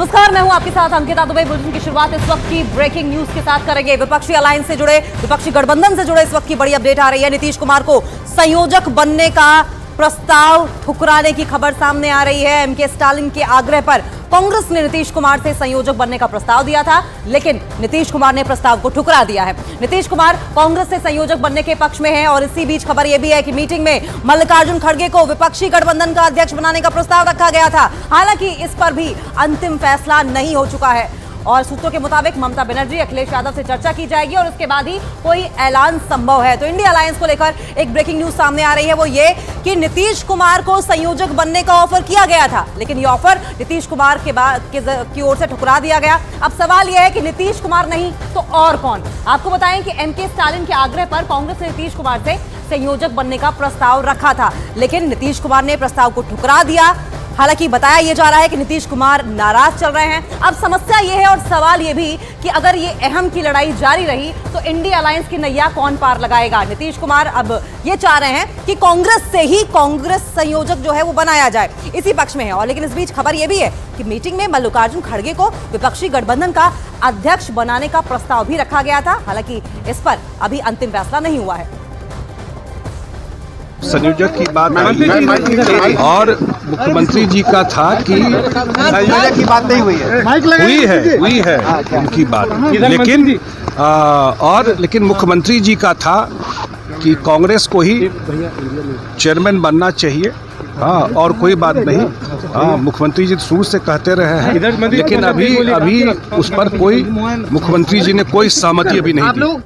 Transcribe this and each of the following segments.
नमस्कार, मैं हूं आपके साथ अंकिता दुबे। बुलेटिन की शुरुआत इस वक्त की ब्रेकिंग न्यूज के साथ करेंगे। विपक्षी अलायंस से जुड़े, विपक्षी गठबंधन से जुड़े इस वक्त की बड़ी अपडेट आ रही है। नीतीश कुमार को संयोजक बनने का प्रस्ताव ठुकराने की खबर सामने आ रही है। एमके स्टालिन के आग्रह पर कांग्रेस ने नीतीश कुमार से संयोजक बनने का प्रस्ताव दिया था, लेकिन नीतीश कुमार ने प्रस्ताव को ठुकरा दिया है। नीतीश कुमार कांग्रेस से संयोजक बनने के पक्ष में हैं और इसी बीच खबर यह भी है कि मीटिंग में मल्लिकार्जुन खड़गे को विपक्षी गठबंधन का अध्यक्ष बनाने का प्रस्ताव रखा गया था। हालांकि इस पर भी अंतिम फैसला नहीं हो चुका है और सूत्रों के मुताबिक ममता बनर्जी, अखिलेश यादव से चर्चा की जाएगी और उसके बाद ही कोई ऐलान संभव है। तो इंडिया अलायंस को लेकर एक ब्रेकिंग न्यूज सामने आ रही है, वो ये कि नीतीश कुमार को संयोजक बनने का ऑफर किया गया था, लेकिन ये ऑफर नीतीश कुमार की ओर से ठुकरा दिया गया। अब सवाल यह है कि नीतीश कुमार नहीं तो और कौन। आपको बताएं कि एमके स्टालिन के आग्रह पर कांग्रेस ने नीतीश कुमार से संयोजक बनने का प्रस्ताव रखा था, लेकिन नीतीश कुमार ने प्रस्ताव को ठुकरा दिया। हालांकि बताया यह जा रहा है कि नीतीश कुमार नाराज चल रहे हैं। अब समस्या यह है और सवाल यह भी कि अगर ये अहम की लड़ाई जारी रही तो इंडिया अलायंस की नैया कौन पार लगाएगा। नीतीश कुमार अब ये चाह रहे हैं कि कांग्रेस से ही कांग्रेस संयोजक जो है वो बनाया जाए, इसी पक्ष में है। और लेकिन इस बीच खबर यह भी है कि मीटिंग में मल्लिकार्जुन खड़गे को विपक्षी गठबंधन का अध्यक्ष बनाने का प्रस्ताव भी रखा गया था। हालांकि इस पर अभी अंतिम फैसला नहीं हुआ है। संयोजक की बात और मुख्यमंत्री जी का था कि संयोजक की बात नहीं हुई है उनकी बात, लेकिन मुख्यमंत्री जी का था कि कांग्रेस को ही चेयरमैन बनना चाहिए। हाँ, और कोई बात नहीं। हाँ, मुख्यमंत्री जी शुरू से कहते रहे हैं, लेकिन अभी उस पर कोई मुख्यमंत्री जी ने कोई सहमति अभी नहीं दी।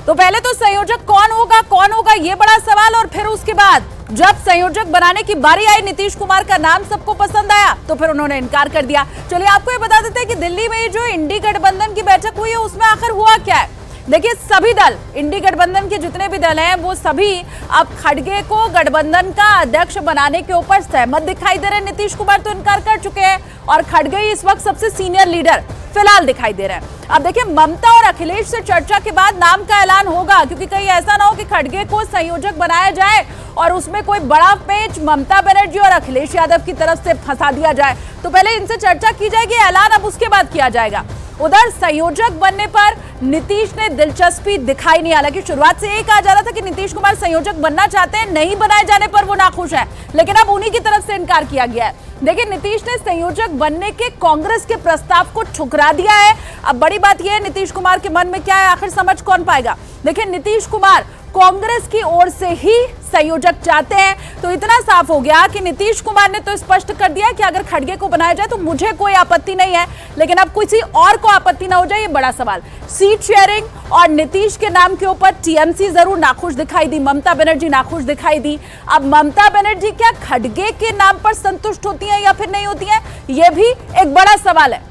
तो पहले तो संयोजक कौन होगा ये बड़ा सवाल, और फिर उसके बाद जब संयोजक बनाने की बारी आई, नीतीश कुमार का नाम सबको पसंद आया तो फिर उन्होंने इनकार कर दिया। चलिए आपको ये बता देते हैं कि दिल्ली में जो इंडी गठबंधन की बैठक हुई है उसमें आखिर हुआ क्या है। देखिए, सभी दल, इंडी गठबंधन के जितने भी दल हैं वो सभी अब खड़गे को गठबंधन का अध्यक्ष बनाने के ऊपर सहमत दिखाई दे रहे हैं। नीतीश कुमार तो इनकार कर चुके हैं और खड़गे इस वक्त सबसे सीनियर लीडर फिलहाल दिखाई दे रहे हैं। अब देखिए, ममता और अखिलेश से चर्चा के बाद नाम का ऐलान होगा, क्योंकि कहीं ऐसा ना हो कि खड़गे को संयोजक बनाया जाए और उसमें कोई बड़ा पेच ममता बनर्जी और अखिलेश यादव की तरफ से फंसा दिया जाए। तो पहले इनसे चर्चा की जाएगी, ऐलान अब उसके बाद किया जाएगा। उधर संयोजक बनने पर नीतीश ने दिलचस्पी दिखाई नहीं। हालांकि शुरुआत से ये कहा जा रहा था कि नीतीश कुमार संयोजक बनना चाहते हैं, नहीं बनाए जाने पर वो नाखुश है, लेकिन अब उन्हीं की तरफ से इनकार किया गया है। देखिए, नीतीश ने संयोजक बनने के कांग्रेस के प्रस्ताव को ठुकरा दिया है। अब बड़ी बात यह है नीतीश कुमार के मन में क्या है, आखिर समझ कौन पाएगा। देखिए, नीतीश कुमार कांग्रेस की ओर से ही संयोजक चाहते हैं, तो इतना साफ हो गया कि नीतीश कुमार ने तो स्पष्ट कर दिया कि अगर खड़गे को बनाया जाए तो मुझे कोई आपत्ति नहीं है, लेकिन अब किसी और को आपत्ति ना हो जाए, ये बड़ा सवाल। सीट शेयरिंग और नीतीश के नाम के ऊपर टीएमसी जरूर नाखुश दिखाई दी, ममता बनर्जी नाखुश दिखाई दी। अब ममता बनर्जी क्या खड़गे के नाम पर संतुष्ट होती हैं या फिर नहीं होती हैं, यह भी एक बड़ा सवाल है।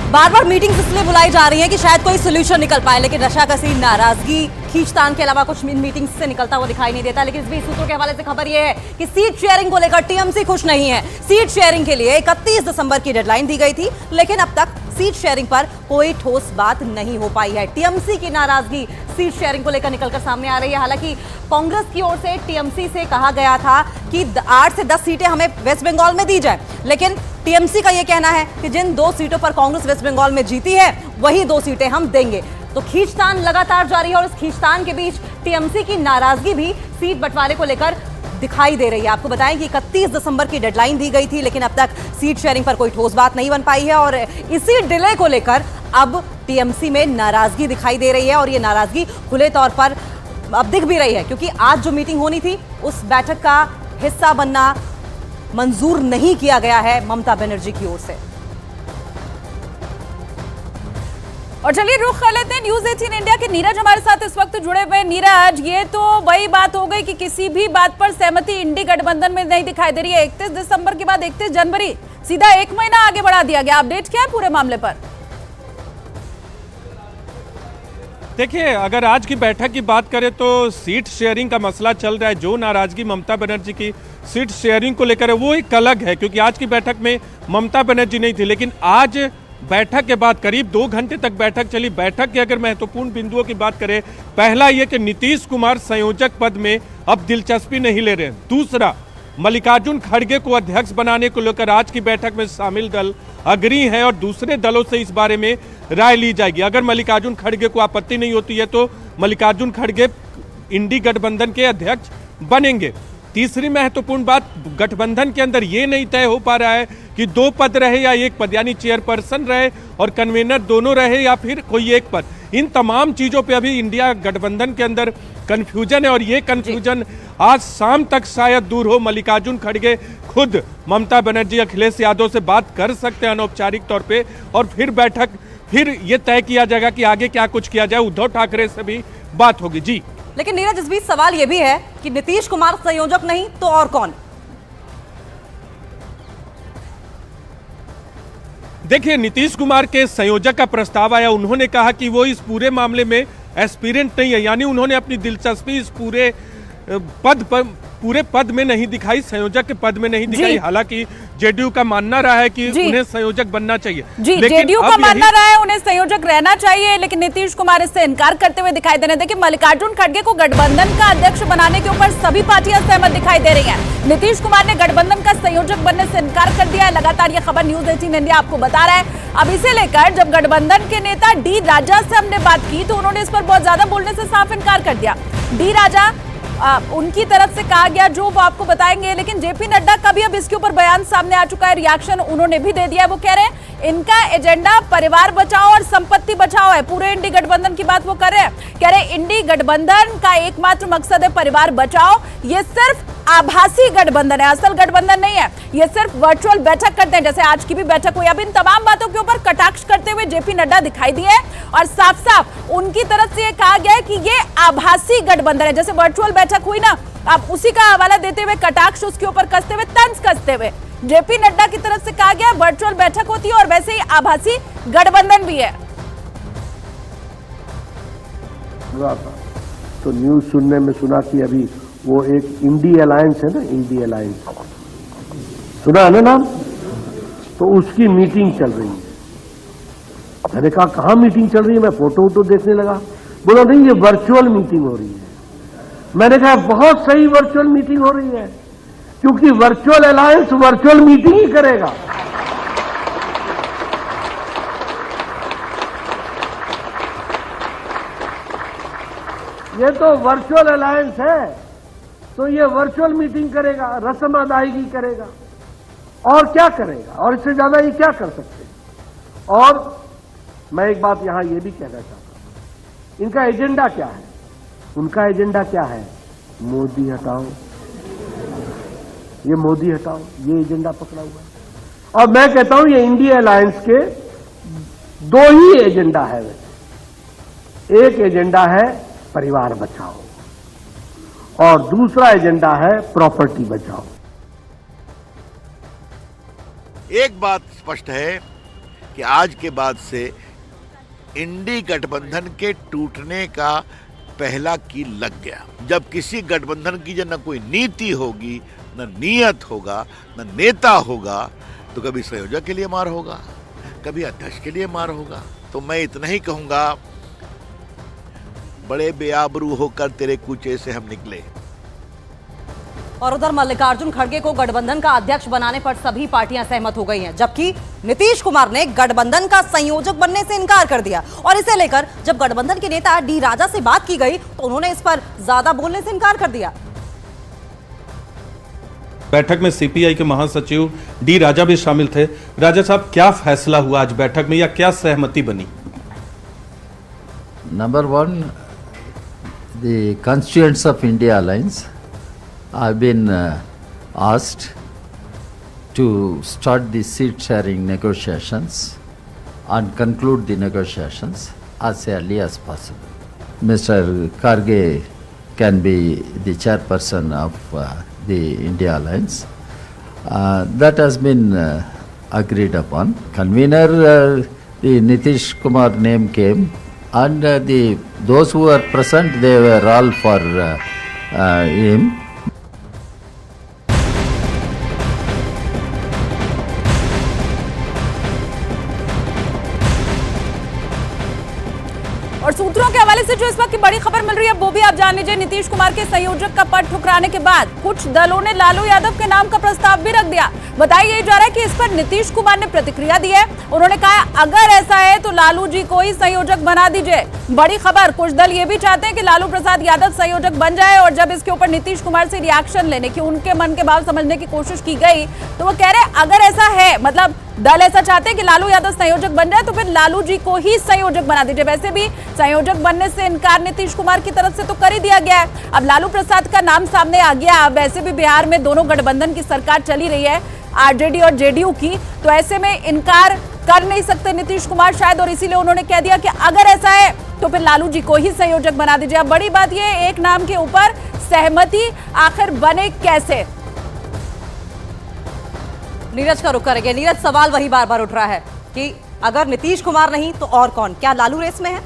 बार बार मीटिंग्स इसलिए बुलाई जा रही है कि शायद कोई सोल्यूशन निकल पाए, लेकिन रशाकसी, नाराजगी, खींचतान के अलावा कुछ मीटिंग्स से निकलता हुआ दिखाई नहीं देता। लेकिन इस बीच सूत्रों के हवाले से खबर यह है कि सीट शेयरिंग को लेकर टीएमसी खुश नहीं है। सीट शेयरिंग के लिए 31 दिसंबर की डेडलाइन दी गई थी, लेकिन अब तक सीट शेयरिंग पर कोई ठोस बात नहीं हो पाई है। टीएमसी की नाराजगी सीट शेयरिंग को लेकर निकलकर सामने आ रही है। हालांकि कांग्रेस की ओर से टीएमसी से कहा गया था कि 8 से 10 सीटें हमें वेस्ट बंगाल में दी जाए, लेकिन टीएमसी का यह कहना है कि जिन 2 सीटों पर कांग्रेस वेस्ट बंगाल में जीती है वही 2 सीटें हम देंगे। तो खींचतान लगातार जारी है और इस खींचतान के बीच टीएमसी की नाराजगी भी सीट बंटवारे को लेकर दिखाई दे रही है। आपको बताएं कि 31 दिसंबर की डेडलाइन दी गई थी, लेकिन अब तक सीट शेयरिंग पर कोई ठोस बात नहीं बन पाई है और इसी डिले को लेकर अब टीएमसी में नाराजगी दिखाई दे रही है और ये नाराजगी खुले तौर पर अब दिख भी रही है, क्योंकि आज जो मीटिंग होनी थी उस बैठक का हिस्सा बनना मंजूर नहीं किया गया है ममता बनर्जी की ओर से। और चलिए रुख कर लेते हैं न्यूज़ 18 इंडिया के नीरज हमारे साथ इस वक्त जुड़े हुए। नीरज, ये तो वही बात हो गई कि किसी भी बात पर सहमति इंडी गठबंधन में नहीं दिखाई दे रही है। 31 दिसंबर के बाद 31 जनवरी सीधा 1 महीना आगे बढ़ा दिया गया। अपडेट क्या है पूरे मामले पर? देखिए, अगर आज की बैठक की बात करें तो सीट शेयरिंग का मसला चल रहा है। जो नाराजगी ममता बनर्जी की सीट शेयरिंग को लेकर है वो एक अलग है, क्योंकि आज की बैठक में ममता बनर्जी नहीं थी, लेकिन आज बैठक के बाद करीब 2 घंटे तक बैठक चली। बैठक के अगर महत्वपूर्ण बिंदुओं की बात करें, पहला ये कि नीतीश कुमार संयोजक पद में अब दिलचस्पी नहीं ले रहे हैं। दूसरा, मल्लिकार्जुन खड़गे को अध्यक्ष बनाने को लेकर आज की बैठक में शामिल दल अग्री है और दूसरे दलों से इस बारे में राय ली जाएगी। अगर मल्लिकार्जुन खड़गे को आपत्ति नहीं होती है तो मल्लिकार्जुन खड़गे इंडी गठबंधन के अध्यक्ष बनेंगे। तीसरी महत्वपूर्ण बात, गठबंधन के अंदर ये नहीं तय हो पा रहा है कि 2 पद रहे या 1 पद, यानी चेयरपर्सन रहे और कन्वीनर दोनों रहे या फिर कोई एक पद। इन तमाम चीजों पे अभी इंडिया गठबंधन के अंदर कंफ्यूजन है और ये कंफ्यूजन आज शाम तक शायद दूर हो। मल्लिकार्जुन खड़गे खुद ममता बनर्जी, अखिलेश यादव से बात कर सकते हैं अनौपचारिक तौर पे और फिर ये तय किया जाएगा कि आगे क्या कुछ किया जाए। उद्धव ठाकरे से भी बात होगी। जी, लेकिन नीरज, इस बीच सवाल यह भी है कि नीतीश कुमार संयोजक नहीं तो और कौन? देखिए, नीतीश कुमार के संयोजक का प्रस्ताव आया। उन्होंने कहा कि वो इस पूरे मामले में एस्पिरेंट नहीं है, यानी उन्होंने अपनी दिलचस्पी इस पूरे पद में नहीं दिखाई, संयोजक के पद में नहीं दिखाई। हालांकि जेडीयू का मानना रहा है कि उन्हें संयोजक बनना चाहिए। जी, जेडीयू का मानना रहा है उन्हें संयोजक रहना चाहिए, लेकिन नीतीश कुमार इससे इनकार करते हुए दिखाई दे रहे हैं। देखिए, मल्लिकार्जुन खड़गे को गठबंधन का अध्यक्ष बनाने के ऊपर सभी पार्टियां सहमत दिखाई दे रही हैं। नीतीश कुमार ने गठबंधन का संयोजक बनने से इनकार कर दिया है। लगातार ये खबर न्यूज 18 इंडिया आपको बता रहा है। अब इसे लेकर जब गठबंधन के नेता डी राजा से हमने बात की तो उन्होंने इस पर बहुत ज्यादा बोलने से साफ इनकार कर दिया। डी राजा उनकी तरफ से कहा गया जो वो आपको बताएंगे, लेकिन जेपी नड्डा का भी अब इसके ऊपर बयान सामने आ चुका है, रिएक्शन उन्होंने भी दे दिया है। वो कह रहे हैं इनका एजेंडा परिवार बचाओ और संपत्ति बचाओ है। पूरे इंडी गठबंधन की बात वो कर रहे हैं। कह रहे इंडी गठबंधन का एकमात्र मकसद है परिवार बचाओ। ये सिर्फ आभासी गठबंधन है, असल गठबंधन नहीं है। ये सिर्फ वर्चुअल बैठक करते हैं, जैसे आज की भी बैठक हुई। अब इन तमाम बातों के ऊपर कटाक्ष करते हुए जेपी नड्डा दिखाई दिए और साफ साफ उनकी तरफ से ये कहा गया है कि ये आभासी गठबंधन है। जैसे वर्चुअल बैठक हुई ना, आप उसी का हवाला देते हुए कटाक्ष उसके ऊपर कसते हुए, तंज कसते हुए जेपी नड्डा की तरफ से कहा गया वर्चुअल बैठक होती है और वैसे ही आभासी गठबंधन भी है। तो न्यूज सुनने में सुना कि अभी वो एक इंडी अलायंस है ना, इंडी अलायंस सुना है ना नाम, तो उसकी मीटिंग चल रही है। मैंने कहा कहाँ मीटिंग चल रही है? मैं फोटो देखने लगा, बोला नहीं ये वर्चुअल मीटिंग हो रही है। मैंने कहा बहुत सही, वर्चुअल मीटिंग हो रही है, क्योंकि वर्चुअल अलायंस वर्चुअल मीटिंग ही करेगा। ये तो वर्चुअल अलायंस है, तो ये वर्चुअल मीटिंग करेगा, रस्म अदायगी करेगा और क्या करेगा, और इससे ज्यादा ये क्या कर सकते हैं। और मैं एक बात यहां ये भी कहना चाहता हूं, इनका एजेंडा क्या है? उनका एजेंडा क्या है? मोदी हटाओ, ये मोदी हटाओ, ये एजेंडा पकड़ा हुआ है। और मैं कहता हूं ये इंडिया अलायंस के 2 ही एजेंडा है वैसे। एक एजेंडा है परिवार बचाओ और दूसरा एजेंडा है प्रॉपर्टी बचाओ। एक बात स्पष्ट है कि आज के बाद से इंडी गठबंधन के टूटने का पहला कील लग गया। जब किसी गठबंधन की न कोई नीति होगी, न नियत होगा, न नेता होगा, तो कभी संयोजक के लिए मार होगा, कभी अध्यक्ष के लिए मार होगा। तो मैं इतना ही कहूंगा, बड़े बेआबरू होकर तेरे कूचे से हम निकले। और उधर मल्लिकार्जुन खड़गे को गठबंधन का अध्यक्ष बनाने पर सभी पार्टियां सहमत हो गई हैं, जबकि नीतीश कुमार ने गठबंधन का संयोजक बनने से इनकार कर दिया। और इसे लेकर जब गठबंधन के नेता डी राजा से बात की गई तो उन्होंने इस पर ज्यादा बोलने से इनकार कर दिया। बैठक में सीपीआई के महासचिव डी राजा भी शामिल थे। राजा साहब, क्या फैसला हुआ आज बैठक में या क्या सहमति बनी? Number one, the constituents of India Alliance have been asked to start the seat sharing negotiations and conclude the negotiations as early as possible. Mr. Kharge can be the chairperson of the India Alliance. That has been agreed upon. Convener, the Nitish Kumar name came, and those who were present, they were all for him. सूत्रों के हवाले से जो इस वक्त की बड़ी खबर मिल रही है वो भी आप जान लीजिए। नीतीश कुमार के संयोजक का पद ठुकराने के बाद कुछ दलों ने लालू यादव के नाम का प्रस्ताव भी रख दिया। बताया यही जा रहा है कि इस पर नीतीश कुमार ने प्रतिक्रिया दी है। उन्होंने कहा अगर ऐसा है तो लालू जी को ही संयोजक बना दीजिए। बड़ी खबर, कुछ दल ये भी चाहते हैं कि लालू प्रसाद यादव संयोजक बन जाए, और जब इसके ऊपर नीतीश कुमार से रिएक्शन लेने की, उनके मन के भाव समझने की कोशिश की गई तो वो कह रहे अगर ऐसा है, मतलब दल ऐसा चाहते हैं कि लालू यादव संयोजक बन जाए तो फिर लालू जी को ही संयोजक बना दीजिए। वैसे भी संयोजक बनने से इनकार नीतीश कुमार की तरफ से तो कर ही दिया गया है। अब लालू प्रसाद का नाम सामने आ गया। अब वैसे भी बिहार में दोनों गठबंधन की सरकार चली रही है, आरजेडी और जेडीयू की, तो ऐसे में इनकार कर नहीं सकते नीतीश कुमार शायद, और इसीलिए उन्होंने कह दिया कि अगर ऐसा है तो फिर लालू जी को ही संयोजक बना दीजिए। अब बड़ी बात यह, एक नाम के ऊपर सहमति आखिर बने कैसे? नीरज का रुख करेंगे। नीरज, सवाल वही बार बार उठ रहा है कि अगर नीतीश कुमार नहीं तो और कौन? क्या लालू रेस में है?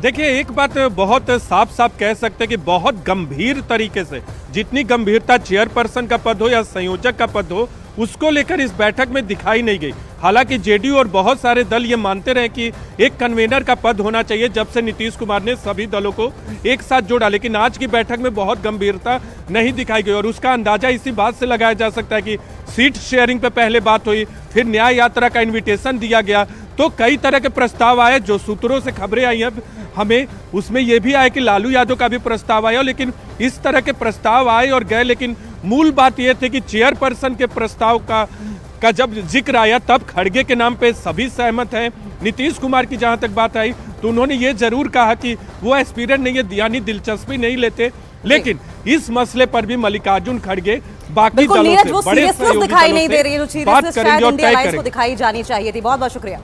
देखिए, एक बात बहुत साफ साफ कह सकते हैं कि बहुत गंभीर तरीके से, जितनी गंभीरता चेयरपर्सन का पद हो या संयोजक का पद हो, उसको लेकर इस बैठक में दिखाई नहीं गई। हालांकि जेडीयू और बहुत सारे दल ये मानते रहे कि एक कन्वेनर का पद होना चाहिए जब से नीतीश कुमार ने सभी दलों को एक साथ जोड़ा, लेकिन आज की बैठक में बहुत गंभीरता नहीं दिखाई गई। और उसका अंदाजा इसी बात से लगाया जा सकता है कि सीट शेयरिंग पे पहले बात हुई, फिर न्याय यात्रा का इन्विटेशन दिया गया, तो कई तरह के प्रस्ताव आए। जो सूत्रों से खबरें आई हैं हमें, उसमें यह भी आया कि लालू यादव का भी प्रस्ताव आया, लेकिन इस तरह के प्रस्ताव आए और गए। लेकिन मूल बात यह थी कि चेयरपर्सन के प्रस्ताव का जब जिक्र आया तब खड़गे के नाम पे सभी सहमत हैं। नीतीश कुमार की जहां तक बात आई तो उन्होंने ये जरूर कहा कि वो एस्पिरेंट नहीं है, यानी दिलचस्पी नहीं लेते, लेकिन इस मसले पर भी मल्लिकार्जुन खड़गे बाकी दलों से, बड़े सहयोगी दलों से बात करेंगे और तय करेंगे। दिखाई जानी चाहिए थी। बहुत बहुत शुक्रिया।